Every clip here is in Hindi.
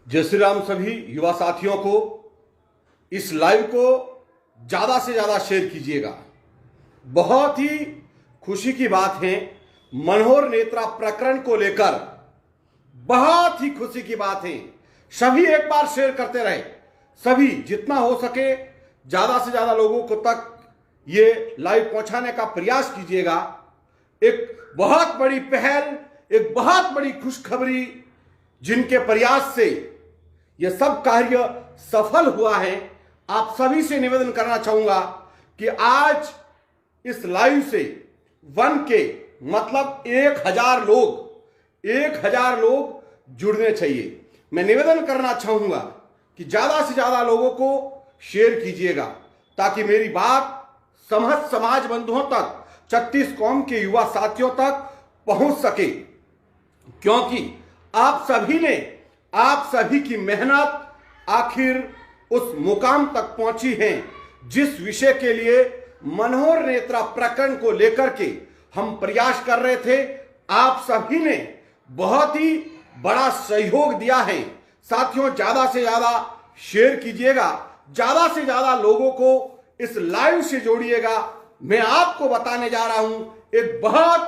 जय श्री राम। सभी युवा साथियों को इस लाइव को ज़्यादा से ज़्यादा शेयर कीजिएगा। बहुत ही खुशी की बात है, मनोहर नेत्रा प्रकरण को लेकर बहुत ही खुशी की बात है। सभी एक बार शेयर करते रहे, सभी जितना हो सके ज़्यादा से ज़्यादा लोगों को तक ये लाइव पहुंचाने का प्रयास कीजिएगा। एक बहुत बड़ी पहल, एक बहुत बड़ी खुशखबरी जिनके प्रयास से यह सब कार्य सफल हुआ है। आप सभी से निवेदन करना चाहूंगा कि आज इस लाइव से वन के मतलब 1000 लोग जुड़ने चाहिए। मैं निवेदन करना चाहूंगा कि ज्यादा से ज्यादा लोगों को शेयर कीजिएगा ताकि मेरी बात समस्त समाज बंधुओं तक, 36 कौम के युवा साथियों तक पहुंच सके, क्योंकि आप सभी की मेहनत आखिर उस मुकाम तक पहुंची है जिस विषय के लिए मनोहर नेत्रा प्रकरण को लेकर के हम प्रयास कर रहे थे। आप सभी ने बहुत ही बड़ा सहयोग दिया है। साथियों, ज्यादा से ज्यादा शेयर कीजिएगा, ज्यादा से ज्यादा लोगों को इस लाइव से जोड़िएगा। मैं आपको बताने जा रहा हूं एक बहुत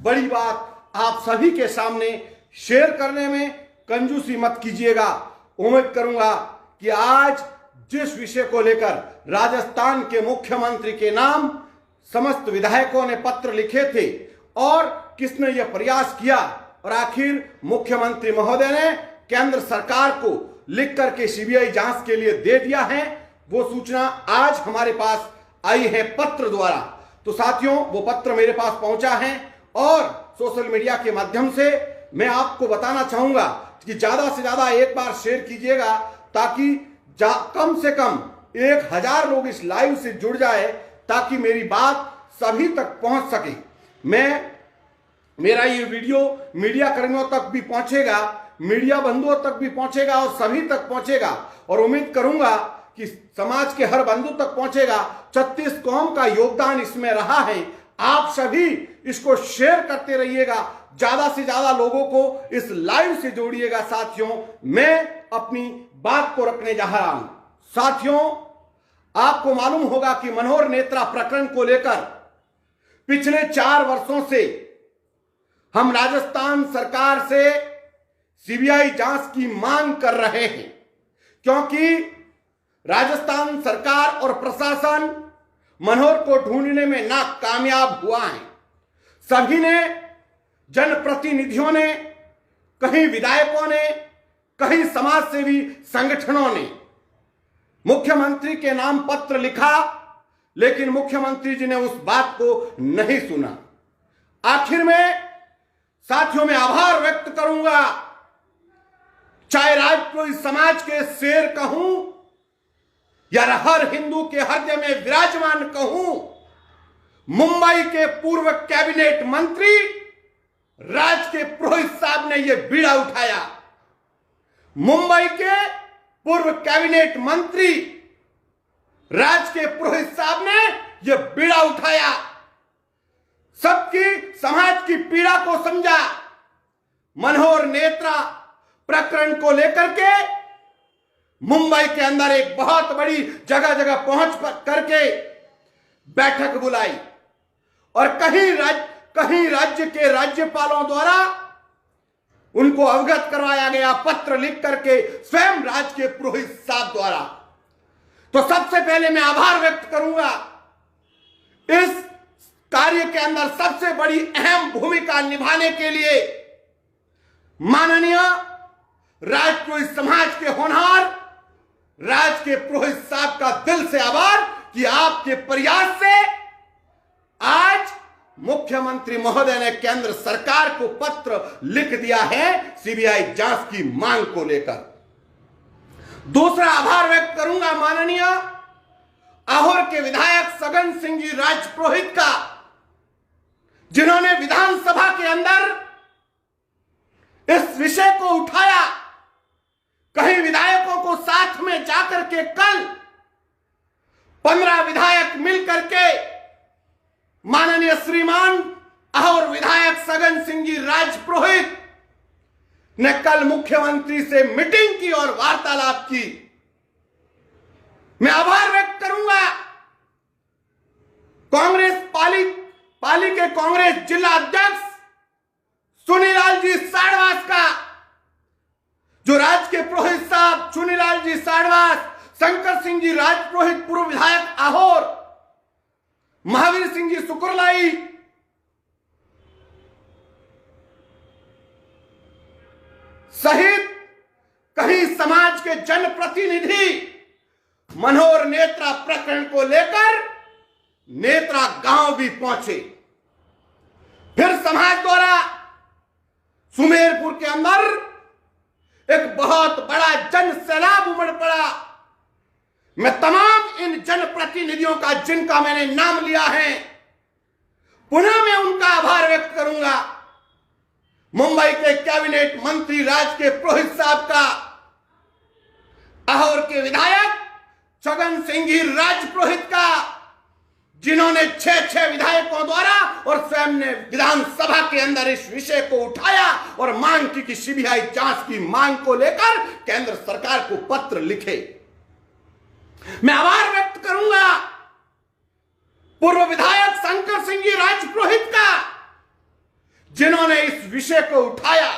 बड़ी बात, आप सभी के सामने शेयर करने में कंजूसी मत कीजिएगा। उम्मीद करूंगा कि आज जिस विषय को लेकर राजस्थान के मुख्यमंत्री के नाम समस्त विधायकों ने पत्र लिखे थे और किसने यह प्रयास किया और आखिर मुख्यमंत्री महोदय ने केंद्र सरकार को लिख करके सीबीआई जांच के लिए दे दिया है, वो सूचना आज हमारे पास आई है पत्र द्वारा। तो साथियों, वो पत्र मेरे पास पहुंचा है और सोशल मीडिया के माध्यम से मैं आपको बताना चाहूंगा कि ज्यादा से ज्यादा एक बार शेयर कीजिएगा ताकि कम से कम 1000 लोग इस लाइव से जुड़ जाए ताकि मेरी बात सभी तक पहुंच सके। मेरा ये वीडियो मीडिया कर्मियों तक भी पहुंचेगा, मीडिया बंधुओं तक भी पहुंचेगा और सभी तक पहुंचेगा और उम्मीद करूंगा कि समाज के हर बंधु तक पहुंचेगा। 36 कौम का योगदान इसमें रहा है। आप सभी इसको शेयर करते रहिएगा, ज्यादा से ज्यादा लोगों को इस लाइव से जोड़िएगा। साथियों, मैं अपनी बात को रखने जा रहा हूं। साथियों, आपको मालूम होगा कि मनोहर नेत्रा प्रकरण को लेकर पिछले 4 वर्षों से हम राजस्थान सरकार से सीबीआई जांच की मांग कर रहे हैं, क्योंकि राजस्थान सरकार और प्रशासन मनोहर को ढूंढने में नाकामयाब हुआ है। सभी ने, जनप्रतिनिधियों ने, कहीं विधायकों ने, कहीं समाजसेवी संगठनों ने मुख्यमंत्री के नाम पत्र लिखा, लेकिन मुख्यमंत्री जी ने उस बात को नहीं सुना। आखिर में साथियों, मैं आभार व्यक्त करूंगा, चाहे राजपूत समाज के शेर कहूं या हर हिंदू के हृदय में विराजमान कहूं, मुंबई के पूर्व कैबिनेट मंत्री राज के पुरोहित साहब ने यह बीड़ा उठाया। मुंबई के पूर्व कैबिनेट मंत्री राज के पुरोहित साहब ने यह बीड़ा उठाया, सबकी समाज की पीड़ा को समझा। मनोहर नेत्रा प्रकरण को लेकर के मुंबई के अंदर एक बहुत बड़ी जगह जगह पहुंच करके बैठक बुलाई और कहीं राज्य के राज्यपालों द्वारा उनको अवगत करवाया गया, पत्र लिख करके स्वयं राज के पुरोहित साहब द्वारा। तो सबसे पहले मैं आभार व्यक्त करूंगा। इस कार्य के अंदर सबसे बड़ी अहम भूमिका निभाने के लिए माननीय राजपूत समाज के होनहार राज के पुरोहित साहब का दिल से आभार कि आपके प्रयास से आज मुख्यमंत्री महोदय ने केंद्र सरकार को पत्र लिख दिया है सीबीआई जांच की मांग को लेकर। दूसरा आभार व्यक्त करूंगा माननीय आहोर के विधायक सगन सिंह जी राजपुरोहित का, जिन्होंने विधानसभा के अंदर इस विषय को उठाया। कहीं विधायकों को साथ में जाकर के कल 15 विधायक मिलकर के माननीय श्रीमान और विधायक सगन सिंह जी राजपुरोहित ने कल मुख्यमंत्री से मीटिंग की और वार्तालाप की। मैं आभार व्यक्त करूंगा कांग्रेस पाली के कांग्रेस जिला अध्यक्ष चुनीलाल जी साड़वास का, जो राज्य के पुरोहित साहब चुनीलाल जी साड़वास, शंकर सिंह जी राजपुरोहित पूर्व विधायक आहोर, महावीर सिंह जी सुकुरलाई, सहित कई समाज के जनप्रतिनिधि मनोहर नेत्रा प्रकरण को लेकर नेत्रा गांव भी पहुंचे। फिर समाज द्वारा सुमेरपुर के अंदर एक बहुत बड़ा जन सैलाब उमड़ पड़ा। मैं तमाम इन जनप्रतिनिधियों का, जिनका मैंने नाम लिया है, पुनः मैं उनका आभार व्यक्त करूंगा। मुंबई के कैबिनेट मंत्री राज के पुरोहित साहब का, आहोर के विधायक छगन सिंह जी राजपुरोहित का, जिन्होंने 6 विधायकों द्वारा और स्वयं ने विधानसभा के अंदर इस विषय को उठाया और मांग की कि सीबीआई जांच की मांग को लेकर केंद्र सरकार को पत्र लिखे। मैं आभार व्यक्त करूंगा पूर्व विधायक शंकर सिंह जी राजपुरोहित का, जिन्होंने इस विषय को उठाया।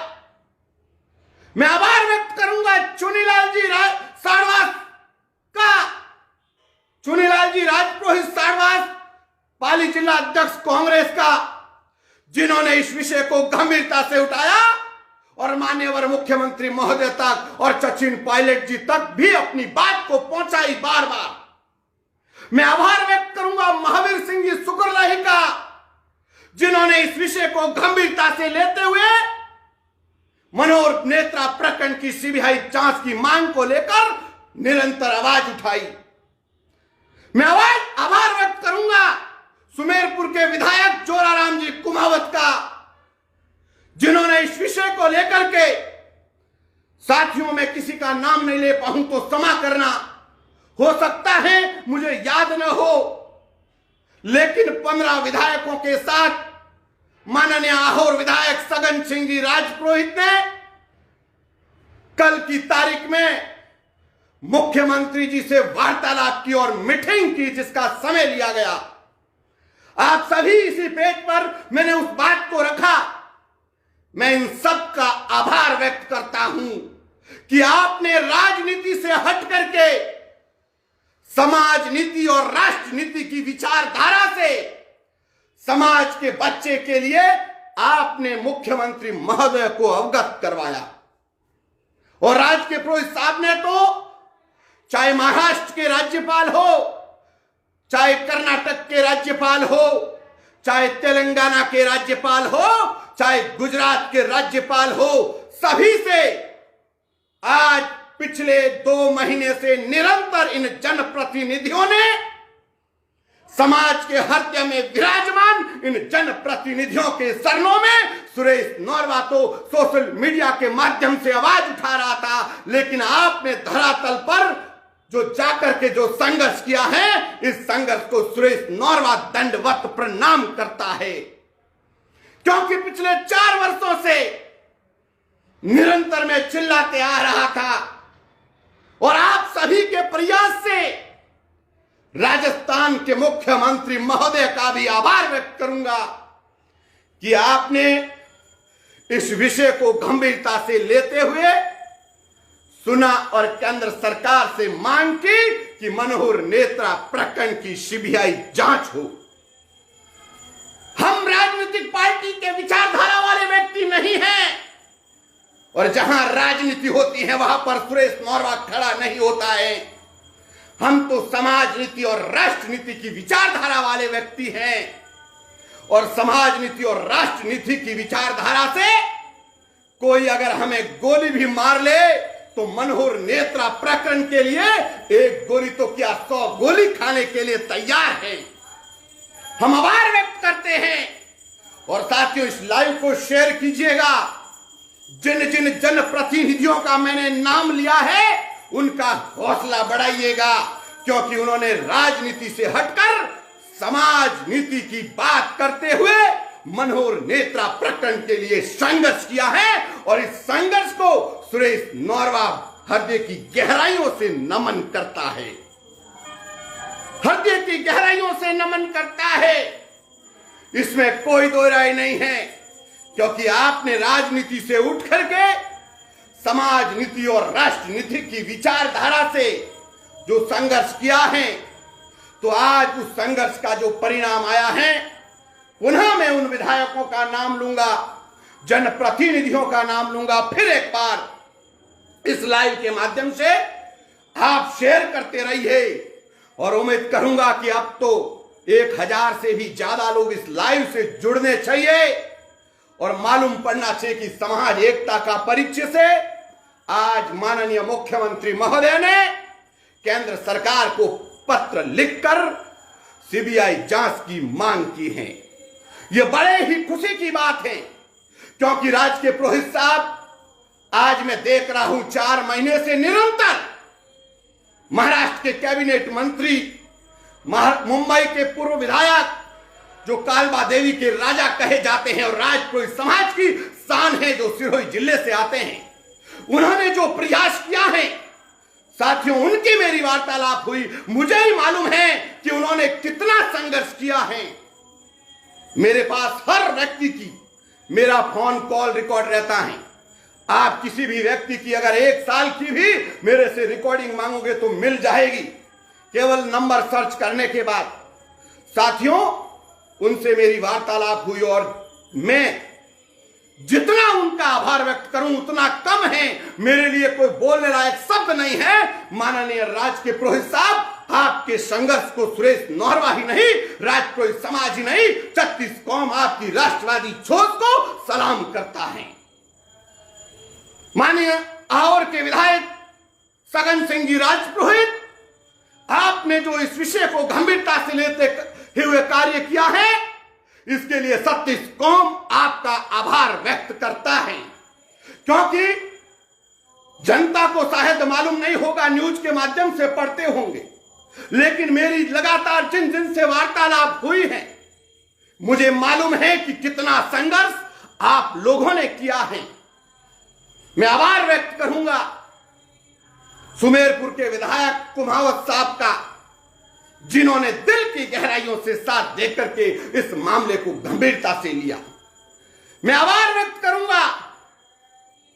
मैं आभार व्यक्त करूंगा चुनीलाल जी साड़वास का, चुनीलाल जी राजपुरोहित साड़वास पाली जिला अध्यक्ष कांग्रेस का, जिन्होंने इस विषय को गंभीरता से उठाया और माननीय मुख्यमंत्री महोदय तक और सचिन पायलट जी तक भी अपनी बात को पहुंचाई बार बार। मैं आभार व्यक्त करूंगा महावीर सिंह जी सुकुरलाई का, जिन्होंने इस विषय को गंभीरता से लेते हुए मनोहर नेत्रा प्रकरण की सीबीआई जांच की मांग को लेकर निरंतर आवाज उठाई। मैं आभार व्यक्त करूंगा सुमेरपुर के विधायक जोराराम जी कुमावत का, जिन्होंने इस विषय को लेकर के, साथियों में किसी का नाम नहीं ले पाऊं तो क्षमा करना, हो सकता है मुझे याद न हो, लेकिन 15 विधायकों के साथ माननीय आहोर विधायक छगन सिंह जी राजपुरोहित ने कल की तारीख में मुख्यमंत्री जी से वार्तालाप की और मीटिंग की, जिसका समय लिया गया। आप सभी इसी पेज पर मैंने उस बात को रखा। मैं इन सब का आभार व्यक्त करता हूं कि आपने राजनीति से हट करके समाज नीति और राष्ट्र नीति की विचारधारा से समाज के बच्चे के लिए आपने मुख्यमंत्री महोदय को अवगत करवाया। और राज्य के पुरोहित साहब ने तो, चाहे महाराष्ट्र के राज्यपाल हो, चाहे कर्नाटक के राज्यपाल हो, चाहे तेलंगाना के राज्यपाल हो, चाहे गुजरात के राज्यपाल हो, सभी से आज पिछले 2 महीने से निरंतर इन जनप्रतिनिधियों ने समाज के हृदय में विराजमान इन जनप्रतिनिधियों के चरणों में, सुरेश नौरवा तो सोशल मीडिया के माध्यम से आवाज उठा रहा था, लेकिन आपने धरातल पर जो जाकर के जो संघर्ष किया है, इस संघर्ष को सुरेश नौरवा दंडवत प्रणाम करता है। क्योंकि पिछले 4 वर्षों से निरंतर मैं चिल्लाते आ रहा था और आप सभी के प्रयास से राजस्थान के मुख्यमंत्री महोदय का भी आभार व्यक्त करूंगा कि आपने इस विषय को गंभीरता से लेते हुए सुना और केंद्र सरकार से मांग की कि मनोहर नेत्रा प्रकरण की सीबीआई जांच हो। हम राजनीतिक पार्टी के विचारधारा वाले व्यक्ति नहीं हैं और जहां राजनीति होती है वहां पर सुरेश नौरवा खड़ा नहीं होता है। हम तो समाज नीति और राष्ट्र नीति की विचारधारा वाले व्यक्ति हैं और समाज नीति और राष्ट्र नीति की विचारधारा से कोई अगर हमें गोली भी मार ले तो मनोहर नेत्रा प्रकरण के लिए एक गोली तो क्या 100 गोली खाने के लिए तैयार है। हम आभार व्यक्त करते हैं और साथियों इस लाइव को शेयर कीजिएगा। जिन जिन जनप्रतिनिधियों का मैंने नाम लिया है उनका हौसला बढ़ाइएगा, क्योंकि उन्होंने राजनीति से हटकर समाज नीति की बात करते हुए मनोहर नेत्रा प्रकरण के लिए संघर्ष किया है और इस संघर्ष को सुरेश नौरवा हृदय की गहराइयों से नमन करता है, हृदय की गहराइयों से नमन करता है। इसमें कोई दो राय नहीं है, क्योंकि आपने राजनीति से उठ करके समाज नीति और राष्ट्र नीति की विचारधारा से जो संघर्ष किया है, तो आज उस संघर्ष का जो परिणाम आया है, पुनः मैं उन विधायकों का नाम लूंगा, जनप्रतिनिधियों का नाम लूंगा। फिर एक बार इस लाइव के माध्यम से आप शेयर करते रहिए और उम्मीद करूंगा कि अब तो 1000 से भी ज्यादा लोग इस लाइव से जुड़ने चाहिए और मालूम पड़ना चाहिए कि समाज एकता का परिचय से आज माननीय मुख्यमंत्री महोदय ने केंद्र सरकार को पत्र लिखकर सीबीआई जांच की मांग की है। यह बड़े ही खुशी की बात है, क्योंकि राज्य के पुरोहित साहब, आज मैं देख रहा हूं 4 महीने से निरंतर महाराष्ट्र के कैबिनेट मंत्री, मुंबई के पूर्व विधायक जो कालबा देवी के राजा कहे जाते हैं और राजपुरोहित समाज की शान है, जो सिरोही जिले से आते हैं, उन्होंने जो प्रयास किया है साथियों, उनकी मेरी वार्तालाप हुई, मुझे ही मालूम है कि उन्होंने कितना संघर्ष किया है। मेरे पास हर व्यक्ति की मेरा फोन कॉल रिकॉर्ड रहता है। आप किसी भी व्यक्ति की अगर 1 साल की भी मेरे से रिकॉर्डिंग मांगोगे तो मिल जाएगी, केवल नंबर सर्च करने के बाद। साथियों, उनसे मेरी वार्तालाप हुई और मैं जितना उनका आभार व्यक्त करूं उतना कम है। मेरे लिए कोई बोलने लायक शब्द नहीं है। माननीय राज्य के पुरोहित साहब, आपके संघर्ष को सुरेश नौरवा ही नहीं, राजपुरोहित समाज ही नहीं, 36 कौम आपकी राष्ट्रवादी सोच को सलाम करता है। माननीय आहोर के विधायक सगन सिंह जी राजपुरोहित, आपने जो इस विषय को गंभीरता से लेते हुए कार्य किया है, इसके लिए 36 कौम आपका आभार व्यक्त करता है। क्योंकि जनता को शायद मालूम नहीं होगा, न्यूज के माध्यम से पढ़ते होंगे, लेकिन मेरी लगातार जिन जिन से वार्तालाप हुई है, मुझे मालूम है कि कितना संघर्ष आप लोगों ने किया है। मैं आभार व्यक्त करूंगा सुमेरपुर के विधायक कुमावत साहब का, जिन्होंने दिल की गहराइयों से साथ देकर के इस मामले को गंभीरता से लिया। मैं आभार व्यक्त करूंगा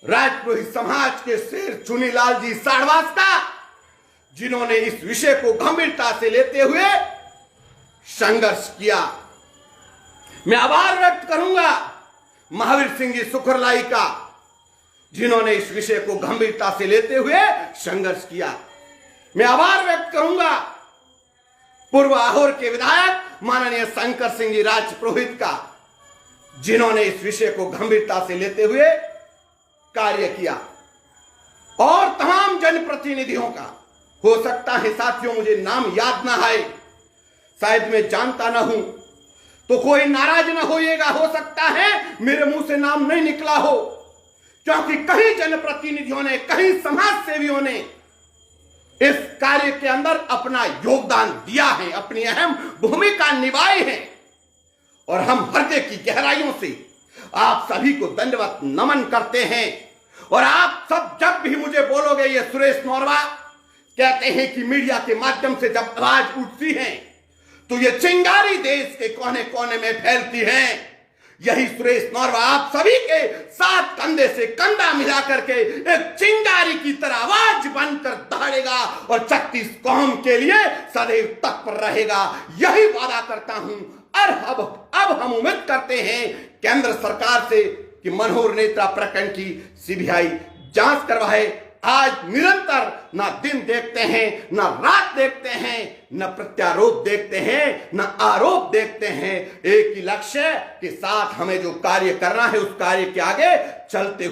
राजपुरोहित समाज के शेर चुनीलाल जी साड़वास का, जिन्होंने इस विषय को गंभीरता से लेते हुए संघर्ष किया। मैं आभार व्यक्त करूंगा महावीर सिंह जी सुखरलाई का, जिन्होंने इस विषय को गंभीरता से लेते हुए संघर्ष किया। मैं आभार व्यक्त करूंगा पूर्व आहोर के विधायक माननीय शंकर सिंह जी राजपुरोहित का, जिन्होंने इस विषय को गंभीरता से लेते हुए कार्य किया, और तमाम जनप्रतिनिधियों का। हो सकता है साथियों मुझे नाम याद ना आए, शायद मैं जानता ना हूं, तो कोई नाराज ना होइएगा। हो सकता है मेरे मुंह से नाम नहीं निकला हो, क्योंकि कई जनप्रतिनिधियों ने, कई समाज सेवियों ने इस कार्य के अंदर अपना योगदान दिया है, अपनी अहम भूमिका निभाई है, और हम हृदय की गहराइयों से आप सभी को दंडवत नमन करते हैं। और आप सब जब भी मुझे बोलोगे ये सुरेश नौरवा कहते हैं कि मीडिया के माध्यम से जब आवाज उठती है तो ये चिंगारी देश के कोने कोने में फैलती है। यही सुरेश नौरवा आप सभी के साथ कंधे से कंधा मिला करके एक चिंगारी की तरह आवाज बनकर दौड़ेगा और 36 कौम के लिए सदैव तत्पर रहेगा। यही वादा करता हूं। और अब हम उम्मीद करते हैं केंद्र सरकार से कि मनोहर नेत्रा प्रकरण की सीबीआई जांच करवाए। आज निरंतर ना दिन देखते हैं, ना रात देखते हैं, न प्रत्यारोप देखते हैं, न आरोप देखते हैं। एक ही लक्ष्य के साथ हमें जो कार्य करना है उस कार्य के आगे चलते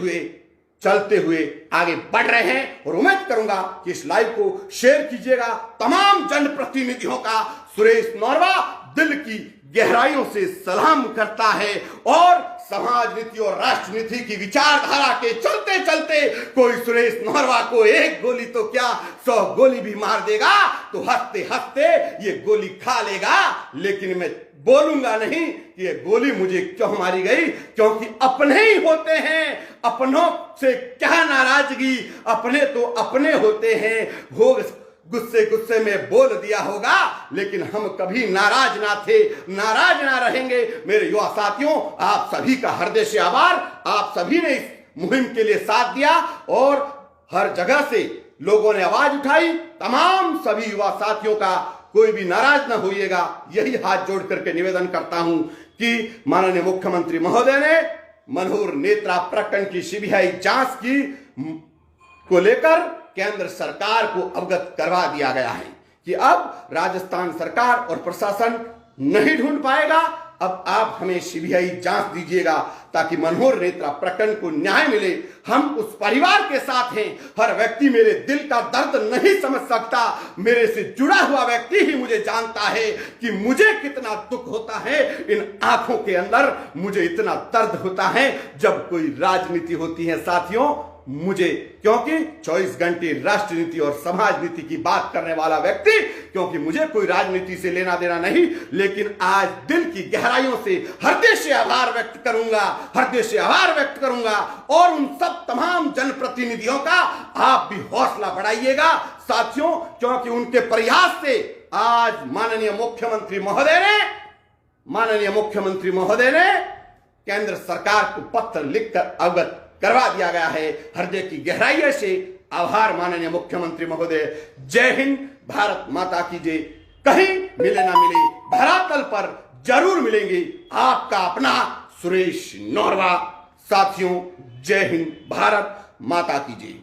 हुए आगे बढ़ रहे हैं। और उम्मीद करूंगा कि इस लाइव को शेयर कीजिएगा। तमाम जनप्रतिनिधियों का सुरेश नौरवा दिल की गहराइयों से सलाम करता है और समाज नीति और राष्ट्र नीति की विचारधारा के चलते चलते कोई सुरेश नौरवा को एक गोली तो क्या 100 गोली भी मार देगा तो हंसते हंसते ये गोली खा लेगा, लेकिन मैं बोलूंगा नहीं कि ये गोली मुझे क्यों मारी गई, क्योंकि अपने ही होते हैं, अपनों से क्या नाराजगी, अपने तो अपने होते हैं। भोग गुस्से गुस्से में बोल दिया होगा, लेकिन हम कभी नाराज ना थे, नाराज ना रहेंगे। मेरे युवा साथियों, आप सभी का हृदय से आभार। आप सभी ने इस मुहिम के लिए साथ दिया और हर जगह से लोगों ने आवाज उठाई। तमाम सभी युवा साथियों का कोई भी नाराज ना होइएगा, यही हाथ जोड़ करके निवेदन करता हूं कि माननीय मुख्यमंत्री महोदय ने मनोहर नेत्रा प्रकरण की सीबीआई जांच की को लेकर केंद्र सरकार को अवगत करवा दिया गया है कि अब राजस्थान सरकार और प्रशासन नहीं ढूंढ पाएगा। अब आप हमें सीबीआई जांच दीजिएगा ताकि मनोहर नेत्रा प्रकरण को न्याय मिले। हम उस परिवार के साथ हैं। हर व्यक्ति मेरे दिल का दर्द नहीं समझ सकता, मेरे से जुड़ा हुआ व्यक्ति ही मुझे जानता है कि मुझे कितना दुख होता है। इन आंखों के अंदर मुझे इतना दर्द होता है जब कोई राजनीति होती है साथियों, मुझे, क्योंकि 24 घंटे राष्ट्र नीति और समाज नीति की बात करने वाला व्यक्ति, क्योंकि मुझे कोई राजनीति से लेना देना नहीं, लेकिन आज दिल की गहराइयों से हृदय से आभार व्यक्त करूंगा, हृदय से आभार व्यक्त करूंगा। और उन सब तमाम जनप्रतिनिधियों का आप भी हौसला बढ़ाइएगा साथियों, क्योंकि उनके प्रयास से आज माननीय मुख्यमंत्री महोदय ने केंद्र सरकार को पत्र लिखकर अवगत करवा दिया गया है। हृदय की गहराई से आभार माननीय मुख्यमंत्री महोदय। जय हिंद, भारत माता की जय। कहीं मिले ना मिले, धरातल पर जरूर मिलेंगे। आपका अपना सुरेश नौरवा। साथियों, जय हिंद, भारत माता की जय।